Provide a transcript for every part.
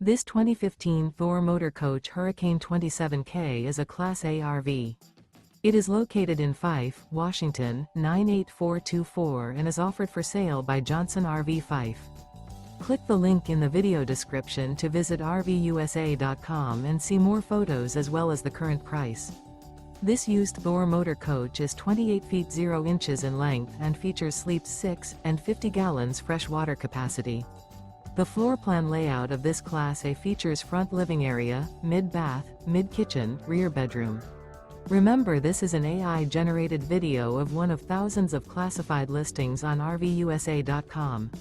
This 2015 Thor Motor Coach Hurricane 27K is a Class A RV. It is located in Fife, Washington, 98424 and is offered for sale by Johnson RV Fife. Click the link in the video description to visit RVUSA.com and see more photos as well as the current price. This used Thor Motor Coach is 28 feet 0 inches in length and features sleeps 6 and 50 gallons fresh water capacity. The floor plan layout of this Class A features front living area, mid-bath, mid-kitchen, rear bedroom. Remember, this is an AI-generated video of one of thousands of classified listings on RVUSA.com.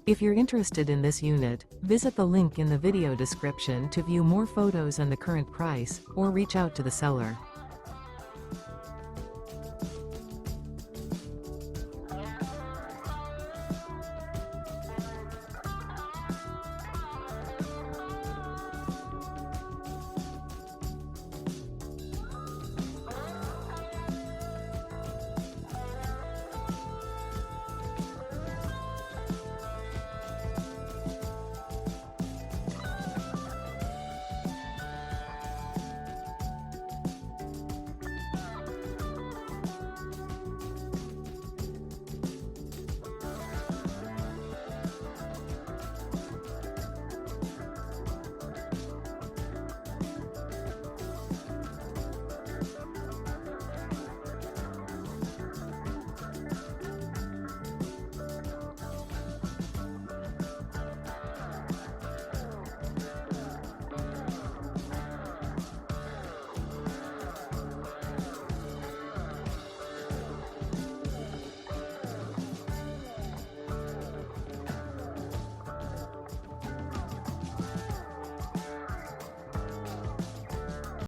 If you're interested in this unit, visit the link in the video description to view more photos and the current price, or reach out to the seller.